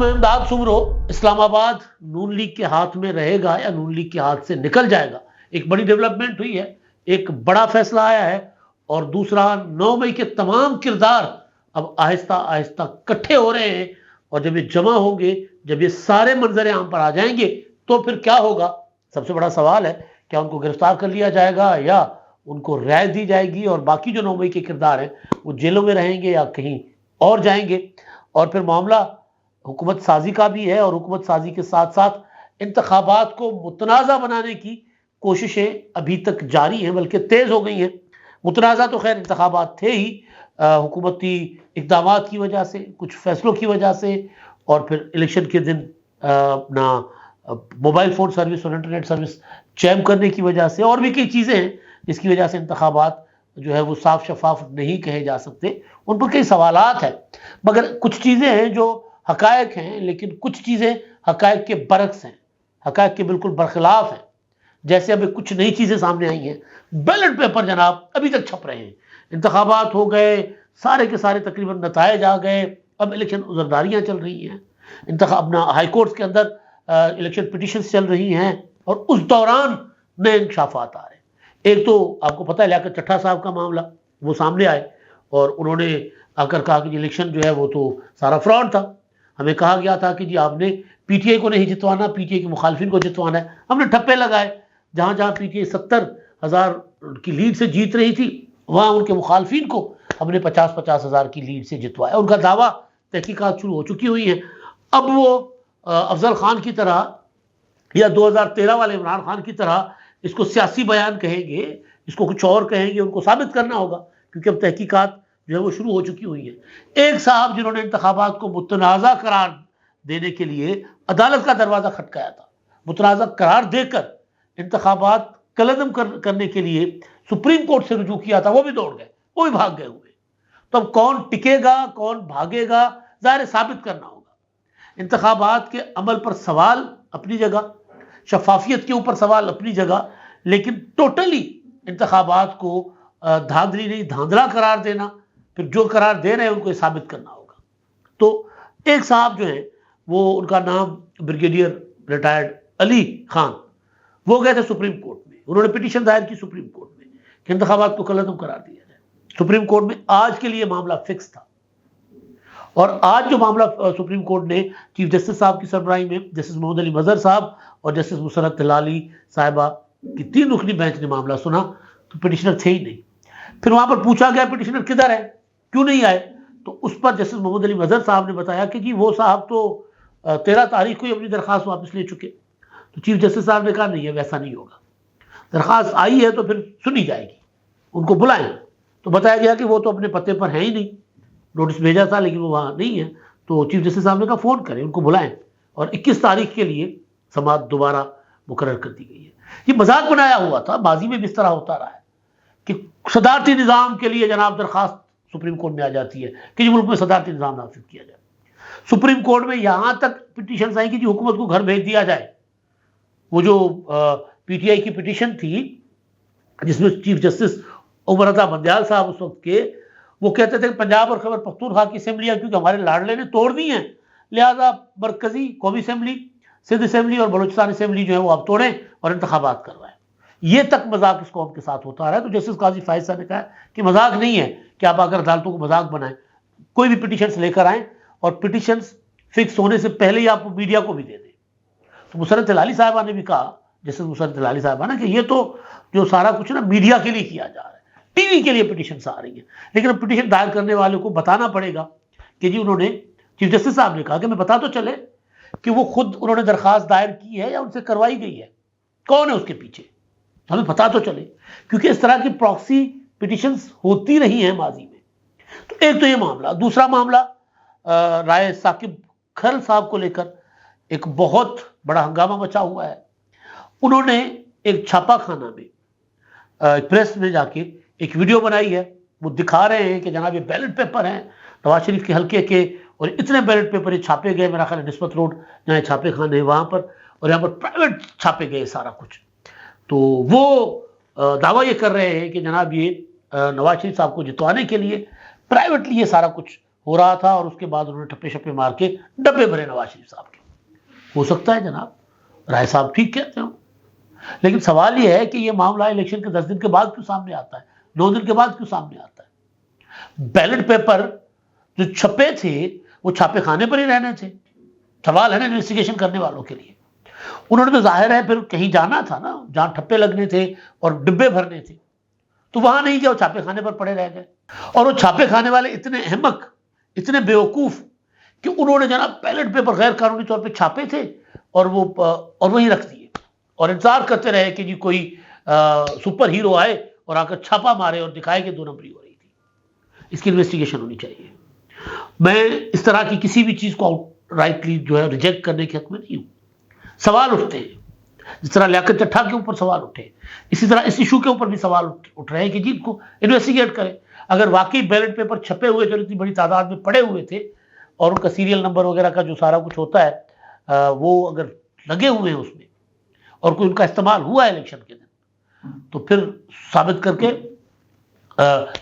वालेकुम। इमदाद सुमरो, इस्लामाबाद नून लीग के हाथ में रहेगा या नून लीग के हाथ से निकल जाएगा? एक बड़ी डेवलपमेंट हुई है, एक बड़ा फैसला आया है। और दूसरा, 9 मई के तमाम किरदार अब आहिस्ता आहिस्ता इकट्ठे हो रहे हैं और जब ये जमा होंगे, जब ये सारे मंजर आम पर आ जाएंगे तो फिर क्या होगा? सबसे बड़ा सवाल है, क्या उनको गिरफ्तार कर लिया जाएगा या उनको रिहाई दी जाएगी और बाकी जो 9 मई के किरदार हैं वो जेलों में रहेंगे या कहीं और जाएंगे? और फिर मामला हुकूमत साजी का भी है और हुकूमत साजी के साथ साथ इंतखाबात को मुतनाज़ा बनाने की कोशिशें अभी तक जारी हैं, बल्कि तेज़ हो गई हैं। मुतनाज़ा तो खैर इंतखाबात थे ही, हुकूमती इक़दाम की वजह से, कुछ फैसलों की वजह से, और फिर इलेक्शन के दिन अपना मोबाइल फ़ोन सर्विस और इंटरनेट सर्विस जैम करने की वजह से, और भी कई चीज़ें हैं जिसकी वजह से इंतखाबात जो है वो साफ शफाफ नहीं कहे जा सकते। उन पर कई सवालात हैं, मगर कुछ चीज़ें हैं जो हकायक हैं, लेकिन कुछ चीज़ें हकायक के बरक्स हैं, हकायक के बिल्कुल बरखिलाफ हैं। जैसे अभी कुछ नई चीज़ें सामने आई हैं। बैलेट पेपर जनाब अभी तक छप रहे हैं, इंतखाबात हो गए, सारे के सारे तकरीबन नतायज आ गए, अब इलेक्शन उज़रदारियाँ चल रही हैं, अपना हाई कोर्ट्स के अंदर इलेक्शन पिटिशंस चल रही हैं, और उस दौरान नए इंकशाफात आ रहे हैं। एक तो आपको पता है लियाकत चट्टा साहब का मामला, वो सामने आए और उन्होंने आकर कहा कि इलेक्शन जो है वो तो सारा फ्रॉड था। हमें कहा गया था कि जी आपने पीटीआई को नहीं जितवाना, पीटीआई के मुखालफिन को जितवाना है। हमने ठप्पे लगाए, जहाँ जहाँ पीटीआई 70,000 की लीड से जीत रही थी, वहाँ उनके मुखालफिन को हमने 50-50 हज़ार की लीड से जितवाया। उनका दावा तहकीकात शुरू हो चुकी हुई है। अब वो अफजल खान की तरह या 2013 वाले इमरान खान की तरह इसको सियासी बयान कहेंगे, इसको कुछ और कहेंगे, उनको साबित करना होगा, क्योंकि अब तहकीकात जो है वो शुरू हो चुकी हुई है। एक साहब जिन्होंने इंतखाबात को मुतनाज़ा करार देने के लिए अदालत का दरवाज़ा खटकाया था, मुतनाज़ा करार देकर इंतखाबात कलअदम करने के लिए सुप्रीम कोर्ट से रुजू किया था, वो भी दौड़ गए, वो भी भाग गए हुए। तो अब कौन टिकेगा, कौन भागेगा, ज़ाहिर साबित करना होगा। इंतखाबात के अमल पर सवाल अपनी जगह, शफाफियत के ऊपर सवाल अपनी जगह, लेकिन टोटली इंतखाबात को धांधली नहीं धांधला करार देना, फिर जो करार दे रहे हैं उनको साबित करना होगा। तो एक साहब जो है वो, उनका नाम ब्रिगेडियर रिटायर्ड अली खान, वो गए थे सुप्रीम कोर्ट में, उन्होंने पिटीशन दायर की सुप्रीम कोर्ट में कि इंतखाबात को कलअदम करार दिया जाए। सुप्रीम कोर्ट में आज के लिए मामला फिक्स था, और आज जो मामला सुप्रीम कोर्ट ने चीफ जस्टिस साहब की सरबराही में जस्टिस मोहम्मद अली मजहर साहब और जस्टिस मुसरत तिलाली साहिबा की 3 रुकनी बेंच ने मामला सुना, तो पिटिशनर थे ही नहीं। फिर वहां पर पूछा गया पिटिशनर किधर है, क्यों नहीं आए? तो उस पर जस्टिस मोहम्मद अली मजहर साहब ने बताया कि जी वो साहब तो 13 तारीख को ही अपनी दरख्वास्त वापस ले चुके। तो चीफ जस्टिस साहब ने कहा नहीं है, वैसा नहीं होगा, दरख्वास्त आई है तो फिर सुनी जाएगी, उनको बुलाएं। तो बताया गया कि वो तो अपने पते पर है ही नहीं, नोटिस भेजा था लेकिन वो वहाँ नहीं है। तो चीफ जस्टिस साहब ने कहा फ़ोन करें, उनको बुलाएं, और 21 तारीख के लिए समाअत दोबारा मुकर्रर कर दी गई है। ये मजाक बनाया हुआ था, माजी में भी इस तरह होता रहा है कि सदारती निज़ाम के लिए जनाब दरख्वास्त सुप्रीम कोर्ट में आ जाती है कि मुल्क में सदारती निज़ाम नाफिज किया जाए। सुप्रीम कोर्ट में यहाँ तक पिटीशन आई कि जी हुकूमत को घर भेज दिया जाए। वो जो पीटीआई की पिटीशन थी जिसमें चीफ जस्टिस उमर अता बंदयाल साहब उस वक्त के, वो कहते थे कि पंजाब और खैबर पख्तूनख्वा की असेंबलियाँ क्योंकि हमारे लाडले ने तोड़ दी हैं, लिहाजा मरकजी कौमी असेंबली, सिंध असेंबली और बलूचिस्तान असेंबली जो है वो आप तोड़ें और इंतखाबात करवाएं। ये तक मजाक इस कौम के साथ होता रहा है। तो जस्टिस काजी फायद साहब ने कहा कि मजाक नहीं है कि आप आकर अदालतों को मजाक बनाएं, कोई भी पिटीशन लेकर आएँ और पिटीशन फिक्स होने से पहले ही आप मीडिया को भी दे दें। तो मुसरत तिलाली साहिबा ने भी कहा, जस्टिस मुसरत तिलाली साहिबा ना, कि ये तो जो सारा कुछ ना मीडिया के लिए किया जा रहा है, टीवी के लिए पिटीशन आ रही है, लेकिन अब पिटीशन दायर करने वाले को बताना पड़ेगा कि जी उन्होंने, चीफ जस्टिस साहब ने कहा कि मैं बता तो चले कि वो खुद उन्होंने दरख्वास्त दायर की है या उनसे करवाई गई है, कौन है उसके पीछे, हमें पता तो चले, क्योंकि इस तरह की प्रॉक्सी पिटीशंस होती रही हैं माजी में। तो एक तो ये मामला। दूसरा मामला, राय साकिब खरल साहब को लेकर एक बहुत बड़ा हंगामा मचा हुआ है। उन्होंने एक छापा खाना में, प्रेस में जाके एक वीडियो बनाई है, वो दिखा रहे हैं कि जनाब ये बैलेट पेपर हैं नवाज शरीफ के हल्के के, और इतने बैलेट पेपर ये छापे गए, मेरा ख्याल निस्बत रोड जहाँ छापे खाने है वहाँ पर, और यहाँ पर प्राइवेट छापे गए सारा कुछ। तो वो दावा ये कर रहे हैं कि जनाब ये नवाज शरीफ साहब को जितवाने के लिए प्राइवेटली ये सारा कुछ हो रहा था और उसके बाद उन्होंने ठप्पे शप्पे मार के डब्बे भरे नवाज शरीफ साहब के। हो सकता है जनाब, राय साहब ठीक कहते हो, लेकिन सवाल यह है कि यह मामला इलेक्शन के 10 दिन के बाद क्यों सामने आता है, 9 दिन के बाद क्यों सामने आता है। बैलेट पेपर जो छपे थे वो छापे खाने पर ही रहने थे। सवाल है ना इन्वेस्टिगेशन करने वालों के लिए। उन्होंने तो जाहिर है फिर कहीं जाना था ना जहां ठप्पे लगने थे और डिब्बे भरने थे, तो वहां नहीं गए, वो छापे खाने पर पड़े रह गए। और वो छापे खाने वाले इतने अहमक, इतने बेवकूफ कि उन्होंने जनाब बैलेट पेपर गैर कानूनी तौर पे छापे थे और वहीं रख दिए और इंतजार करते रहे कि जी कोई सुपर हीरो आए और आकर छापा मारे और दिखाए कि 2 नंबरी हो रही थी। इसकी इन्वेस्टिगेशन होनी चाहिए। मैं इस तरह की किसी भी चीज को आउटराइटली जो है रिजेक्ट करने के हक में नहीं हूं। सवाल उठते हैं, जिस तरह लियाकत चट्ठा के ऊपर सवाल उठे, इसी तरह इस इशू के ऊपर भी सवाल उठ रहे हैं कि जिनको इन्वेस्टिगेट करें। अगर वाकई बैलेट पेपर छपे हुए जो इतनी बड़ी तादाद में पड़े हुए थे और उनका सीरियल नंबर वगैरह का जो सारा कुछ होता है वो अगर लगे हुए हैं उसमें और कोई उनका इस्तेमाल हुआ है इलेक्शन के दिन, तो फिर साबित करके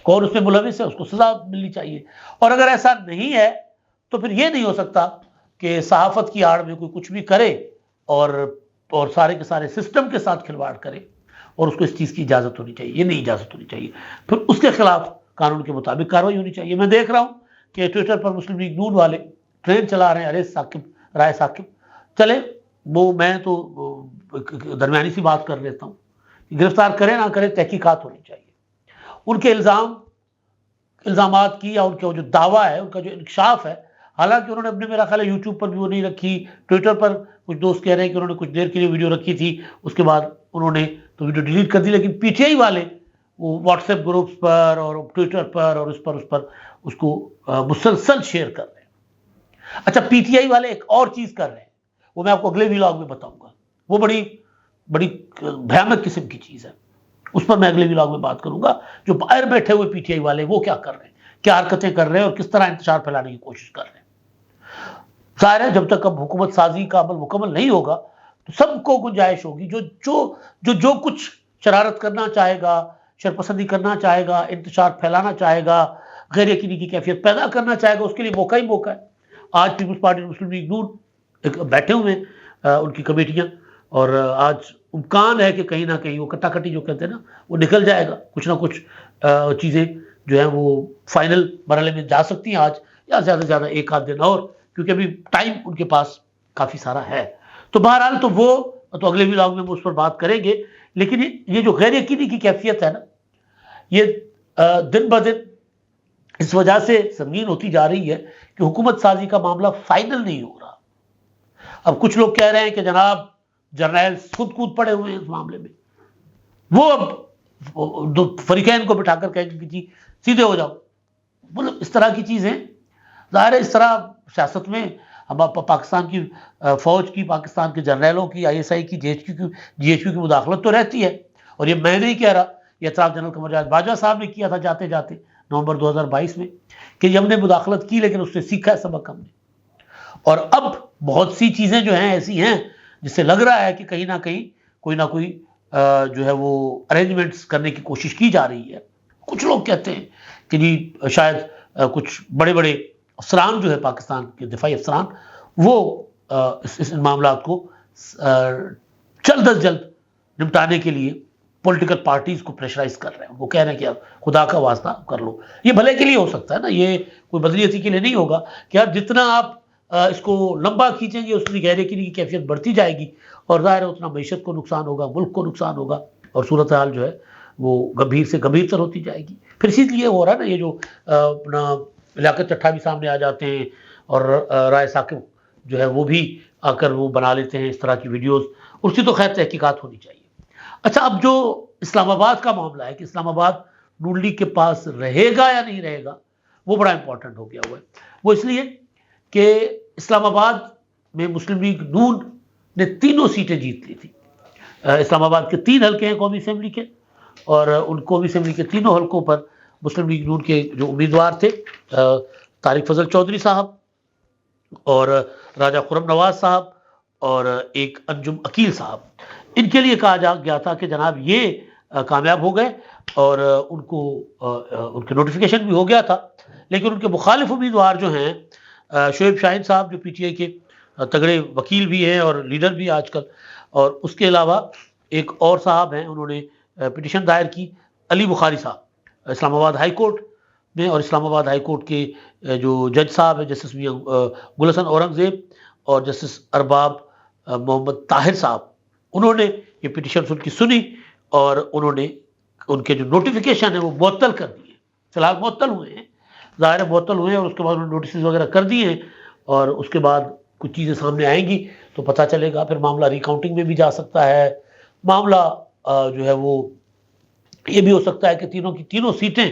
कौन उसमें मुलविस है उसको सजा मिलनी चाहिए। और अगर ऐसा नहीं है तो फिर यह नहीं हो सकता कि सहाफत की आड़ में कोई कुछ भी करे और सारे के सारे सिस्टम के साथ खिलवाड़ करे और उसको इस चीज़ की इजाज़त होनी चाहिए। ये नहीं इजाज़त होनी चाहिए, फिर उसके खिलाफ कानून के मुताबिक कार्रवाई होनी चाहिए। मैं देख रहा हूँ कि ट्विटर पर मुस्लिम लीग नून वाले ट्रेन चला रहे हैं, अरे साकिब, राय साकिब चले, वो मैं तो दरमियानी सी बात कर लेता हूँ, गिरफ्तार करें ना करें तहकीकात होनी चाहिए। उनके इल्ज़ामात की या उनका जो दावा है, उनका जो इंकशाफ है, हालांकि उन्होंने अपने मेरा ख्याल है यूट्यूब पर भी वो नहीं रखी, ट्विटर पर कुछ दोस्त कह रहे हैं कि उन्होंने कुछ देर के लिए वीडियो रखी थी, उसके बाद उन्होंने तो वीडियो डिलीट कर दी, लेकिन पीटीआई वाले वो व्हाट्सएप ग्रुप्स पर और ट्विटर पर और उस पर उसको मुसलसल शेयर कर रहे हैं। अच्छा, पीटीआई वाले एक और चीज़ कर रहे हैं, वो मैं आपको अगले व्लॉग में बताऊंगा, वो बड़ी बड़ी भयानक किस्म की चीज़ है, उस पर मैं अगले व्लॉग में बात करूंगा। जो बाहर बैठे हुए पीटीआई वाले वो क्या कर रहे हैं, क्या हरकतें कर रहे हैं और किस तरह इंतशार फैलाने की कोशिश कर रहे हैं। जाहिर है जब तक अब हुकूमत साजी का अमल मुकम्मल नहीं होगा तो सबको गुंजाइश होगी, जो कुछ शरारत करना चाहेगा, शरपसंदी करना चाहेगा, इंतशार फैलाना चाहेगा, गैर यकीनी की कैफियत पैदा करना चाहेगा, उसके लिए मौका ही मौका है। आज पीपल्स पार्टी मुस्लिम लीग नून बैठे हुए हैं उनकी कमेटियां, और आज इम्कान है कि कहीं ना कहीं वो कट्टाकट्टी जो कहते हैं ना वो निकल जाएगा, कुछ ना कुछ चीज़ें जो है वो फाइनल मरहले में जा सकती हैं आज, या ज़्यादा से ज़्यादा एक आध दिन और, क्योंकि अभी टाइम उनके पास काफ़ी सारा है। तो बहरहाल तो वो तो अगले व्लॉग में हम उस पर बात करेंगे। लेकिन ये जो गैर यकीनी की कैफियत है ना, ये दिन ब दिन इस वजह से संगीन होती जा रही है कि हुकूमत साजी का मामला फाइनल नहीं हो रहा। अब कुछ लोग कह रहे हैं कि जनाब जर्नैल खुद कूद पड़े हुए हैं इस मामले में, वो अब दो फरीकैन को बिठाकर कहेंगे कि जी सीधे हो जाओ। मतलब इस तरह की चीज़ें, ज़ाहिर है इस तरह सियासत में हम पाकिस्तान की फौज की, पाकिस्तान के जर्नैलों की, आईएसआई की, जीएचक्यू की मुदाखलत तो रहती है। और ये मैं नहीं कह रहा, ये एतराफ़ जनरल कमरजाद बाजवा साहब ने किया था जाते जाते नवंबर 2022 में कि हमने मुदाखलत की लेकिन उससे सीखा है सबक हमने। और अब बहुत सी चीज़ें जो हैं ऐसी हैं जिससे लग रहा है कि कहीं ना कहीं कोई ना कोई जो है वो अरेंजमेंट्स करने की कोशिश की जा रही है। कुछ लोग कहते हैं कि जी शायद कुछ बड़े बड़े अफसरान जो है पाकिस्तान के दिफाई अफसरान, वो इस मामला को जल्द अज जल्द निपटाने के लिए पॉलिटिकल पार्टीज को प्रेशराइज कर रहे हैं। वो कह रहे हैं कि यार खुदा का वास्ता कर लो, ये भले के लिए हो सकता है ना, ये कोई बदनीयती के लिए नहीं होगा कि यार जितना आप इसको लंबा खींचेंगे उतनी गैर यकीनी की कैफियत बढ़ती जाएगी और ज़ाहिर है उतना मईशत को नुकसान होगा, मुल्क को नुकसान होगा और सूरत हाल जो है वो गंभीर से गंभीरतर होती जाएगी। फिर इसीलिए हो रहा है ना ये जो अपना लियाकत चट्ठा भी सामने आ जाते हैं और राय साकिब जो है वो भी आकर वो बना लेते हैं इस तरह की वीडियोस, उसकी तो खैर तहकीकात होनी चाहिए। अच्छा, अब जो इस्लामाबाद का मामला है कि इस्लामाबाद नून लीग के पास रहेगा या नहीं रहेगा, वो बड़ा इंपॉर्टेंट हो गया हुआ है। वो इसलिए कि इस्लामाबाद में मुस्लिम लीग नून ने 3 सीटें जीत ली थी। इस्लामाबाद के 3 हल्के हैं कौमी असम्बली के, और उन कौमी असम्बली के 3 हल्कों पर मुस्लिम लीग नून के जो उम्मीदवार थे तारिक फजल चौधरी साहब और राजा खुर्रम नवाज साहब और एक अंजुम अकील साहब, इनके लिए कहा गया था कि जनाब ये कामयाब हो गए, और उनके नोटिफिकेशन भी हो गया था, लेकिन उनके मुखालिफ उम्मीदवार जो हैं शोएब शाहीन साहब जो पीटीआई के तगड़े वकील भी हैं और लीडर भी आजकल, और उसके अलावा एक और साहब हैं, उन्होंने पिटिशन दायर की, अली बुखारी साहब इस्लामाबाद हाई कोर्ट में। और इस्लामाबाद हाई कोर्ट के जो जज साहब हैं जस्टिस मियां गुलहसन औरंगजेब और जस्टिस अरबाब मोहम्मद ताहिर साहब, उन्होंने ये पिटिशन उनकी सुनी और उन्होंने उनके जो नोटिफिकेशन है वो मुअत्तल कर दिए। फिलहाल मुअत्तल हुए हैं, ज़ाहिर है मुअत्तल हुए हैं, और उसके बाद उन्होंने नोटिस वगैरह कर दिए हैं, और उसके बाद कुछ चीज़ें सामने आएंगी तो पता चलेगा। फिर मामला रिकाउंटिंग में भी जा सकता है, मामला जो है वो ये भी हो सकता है कि तीनों की तीनों सीटें,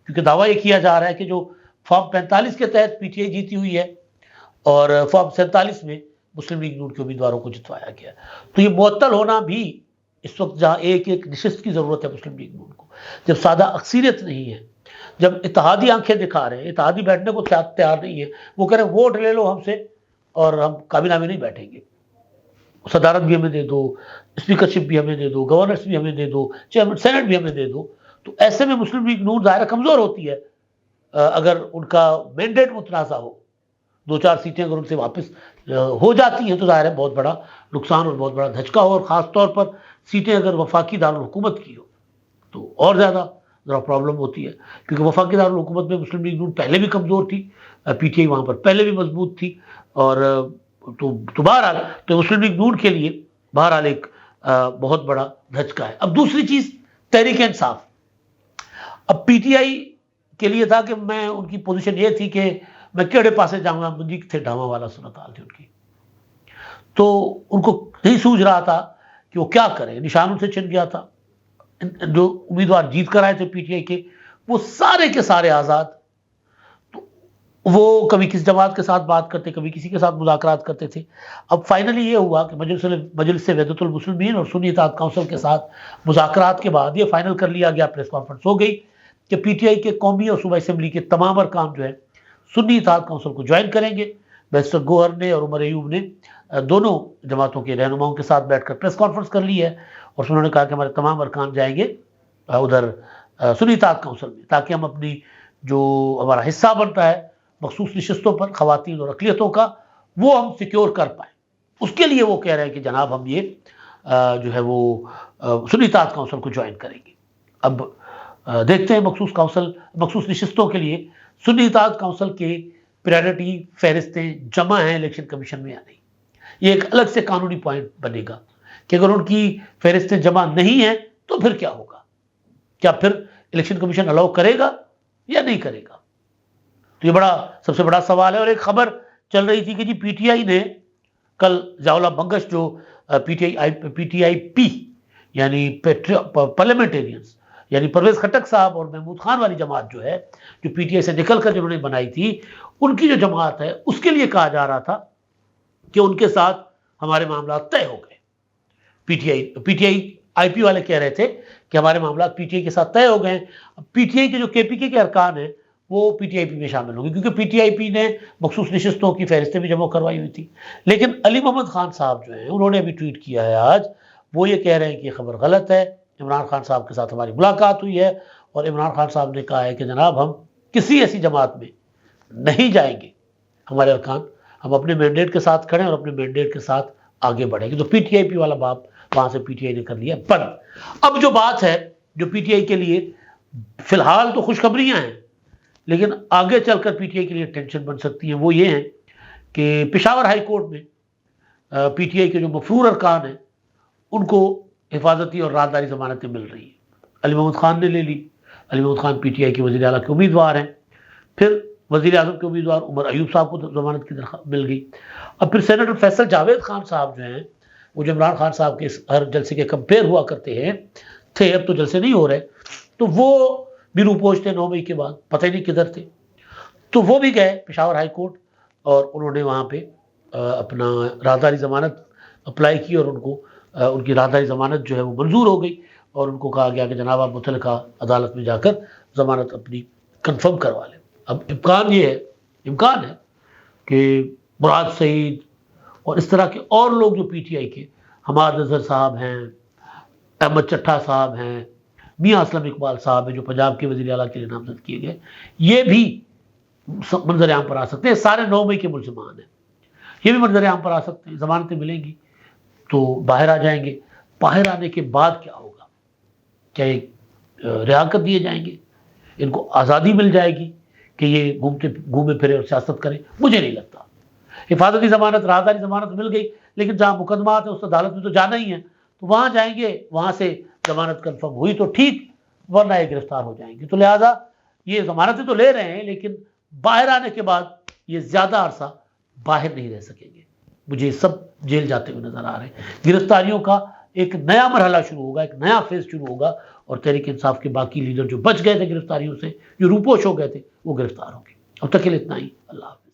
क्योंकि दावा ये किया जा रहा है कि जो फॉर्म 45 के तहत पीटीआई जीती हुई है और फॉर्म 47 में मुस्लिम लीग नून के उम्मीदवारों को जितवाया गया, तो ये मुअत्तल होना भी इस वक्त जहाँ एक एक नशिस्त की ज़रूरत है मुस्लिम लीग नून को, जब सादा अक्सरियत नहीं है, जब इत्तेहादी आंखें दिखा रहे हैं, इत्तेहादी बैठने को तैयार नहीं है, वो कह रहे हैं वोट ले लो हमसे और हम काबिना में नहीं बैठेंगे, सदारत भी हमें दे दो, स्पीकरशिप भी हमें दे दो, गवर्नर्स भी हमें दे दो, चेयरमैन सेनेट भी हमें दे दो। तो ऐसे में मुस्लिम लीग नून ज़ाहिर कमज़ोर होती है अगर उनका मैंडेट मुतनाज़ा हो, 2-4 सीटें अगर उनसे वापस हो जाती हैं तो ज़ाहिर है बहुत बड़ा नुकसान और बहुत बड़ा धचका हो, और ख़ास तौर पर सीटें अगर वफाकी दारुल हुकूमत की हो तो और ज़्यादा ज़रा प्रॉब्लम होती है, क्योंकि वफाकी दारुल हुकूमत में मुस्लिम लीग नून पहले भी कमज़ोर थी, पीटीआई वहाँ पर पहले भी मजबूत थी, और तो बहरहाल तो मुस्लिम लीग नून के लिए बहरहाल एक बहुत बड़ा धचका है। अब दूसरी चीज़ तहरीक इंसाफ, अब पीटीआई के लिए था कि मैं उनकी पोजीशन ये थी कि मैं केड़े पासे जाऊंगा, मुझे थे ढावा वाला सूरत हाल थी उनकी, तो उनको नहीं सूझ रहा था कि वो क्या करें, निशान उनसे छिन गया था। जो उम्मीदवार जीत कर आए थे पीटीआई के, वो सारे के सारे आज़ाद, तो वो कभी किस जमात के साथ बात करते, कभी किसी के साथ मुज़ाकरात करते थे। अब फाइनली ये हुआ कि मजलिस वहदतुल मुस्लिमीन और सुन्नी इत्तेहाद काउंसिल के साथ मुज़ाकरात के बाद ये फाइनल कर लिया गया, प्रेस कॉन्फ्रेंस हो गई कि पीटीआई के कौमी और सूबाई असम्बली के तमाम अरकान जो है सुन्नी इत्तेहाद काउंसिल को ज्वाइन करेंगे। बैरिस्टर गोहर ने और उमर अयूब ने दोनों जमातों के रहनुमाओं के साथ बैठकर प्रेस कॉन्फ्रेंस कर ली है, और उन्होंने कहा कि हमारे तमाम अरकान जाएंगे उधर सुन्नी इत्तेहाद काउंसिल में, ताकि हम अपनी जो हमारा हिस्सा बनता है मखसूस नशिस्तों पर ख़वातीन और अक़लियतों का, वो हम सिक्योर कर पाएँ। उसके लिए वो कह रहे हैं कि जनाब हम ये जो है वो सुन्नी इत्तेहाद काउंसिल को ज्वाइन करेंगे। अब देखते हैं मखसूस नशिस्तों के लिए सुन्नी इत्तेहाद काउंसिल के प्रायोरिटी फहरिस्तें जमा हैं इलेक्शन कमीशन में या नहीं। ये एक अलग से कानूनी पॉइंट बनेगा कि अगर उनकी फहरिस्तें जमा नहीं हैं तो फिर क्या होगा, क्या फिर इलेक्शन कमीशन अलाउ करेगा या नहीं करेगा। तो ये सबसे बड़ा सवाल है। और एक खबर चल रही थी कि जी पीटीआई ने कल ज़ियाउल्लाह बंगश जो पीटीआई पी यानी पार्लियामेंटेरियंस यानी परवेज खट्टक साहब और महमूद खान वाली जमात जो है, जो पीटीआई से निकल कर जिन्होंने बनाई थी, उनकी जो जमात है उसके लिए कहा जा रहा था कि उनके साथ हमारे मामला तय हो गए। पीटीआई आईपी वाले कह रहे थे कि हमारे मामला पीटीआई के साथ तय हो गए। पीटीआई के जो केपीके के अरकान हैं वो पीटीआईपी में शामिल होंगे, क्योंकि पीटीआईपी ने मखसूस नशिस्तों की फहरिस्तें भी जमा करवाई हुई थी। लेकिन अली मोहम्मद खान साहब जो हैं उन्होंने अभी ट्वीट किया है आज, वो ये कह रहे हैं कि ये खबर गलत है, इमरान खान साहब के साथ हमारी मुलाकात हुई है और इमरान खान साहब ने कहा है कि जनाब हम किसी ऐसी जमात में नहीं जाएंगे, हमारे अरकान हम अपने मैंडेट के साथ खड़े और अपने मैंडेट के साथ आगे बढ़ेंगे। तो पीटीआईपी वाला बाप वहां से पीटीआई ने कर लिया बंद। अब जो बात है जो पीटीआई के लिए फिलहाल तो खुशखबरियां हैं, लेकिन आगे चलकर पीटीआई के लिए टेंशन बन सकती है, वो ये है कि पेशावर हाई कोर्ट में पीटीआई के जो मफरूर अरकान हैं उनको हिफाजती और राहदारी जमानतें मिल रही हैं। अली मोहम्मद खान ने ले ली। अली मोहम्मद खान पीटीआई के वज़ीर आला के उम्मीदवार हैं। फिर वज़ीर आज़म के उम्मीदवार उमर अयूब साहब को जमानत की दरख्वास्त मिल गई। अब फिर सेनेटर फैसल जावेद खान साहब जो हैं, वो जो इमरान खान साहब के हर जलसे के कंपेयर हुआ करते हैं थे, अब तो जलसे नहीं हो रहे, तो वो भी रूपोश थे 9 मई के बाद, पता ही नहीं किधर थे। तो वो भी गए पेशावर हाई कोर्ट और उन्होंने वहाँ पे अपना राहदारी ज़मानत अप्लाई की और उनको उनकी राहदारी ज़मानत जो है वो मंजूर हो गई और उनको कहा गया कि जनाब आप मुतल्लिका अदालत में जाकर ज़मानत अपनी कंफर्म करवा लें। अब इम्कान है कि मुराद सईद और इस तरह के और लोग जो पीटीआई के, हमाद नज़र साहब हैं, अहमद चट्टा साहब हैं, मियाँ असलम इकबाल साहब है जो पंजाब के वज़ीर आला के लिए नामजद किए गए, ये भी मंजर आम पर आ सकते हैं। सारे 9 मई के मुल्ज़िमान हैं, ये भी मंजर आम पर आ सकते हैं। ज़मानतें मिलेंगी तो बाहर आ जाएंगे। बाहर आने के बाद क्या होगा? क्या ये रिहा कर दिए जाएंगे? इनको आज़ादी मिल जाएगी कि ये घूमे फिरे और सियासत करें? मुझे नहीं लगता। हिफाजती ज़मानत, राहदारी ज़मानत मिल गई, लेकिन जहाँ मुकदमात है उस अदालत में तो जाना ही है, तो वहाँ जाएंगे, वहाँ से ज़मानत कन्फर्म हुई तो ठीक, वरना ये गिरफ्तार हो जाएंगे। तो लिहाजा ये ज़मानतें तो ले रहे हैं, लेकिन बाहर आने के बाद ये ज़्यादा अरसा बाहर नहीं रह सकेंगे। मुझे सब जेल जाते हुए नजर आ रहे हैं। गिरफ्तारियों का एक नया मरहला शुरू होगा, एक नया फेज शुरू होगा, और तहरीक इंसाफ के बाकी लीडर जो बच गए थे गिरफ्तारियों से, जो रूपोश हो गए थे, वो गिरफ्तार होंगे। अब तक के लिए इतना ही। अल्लाह।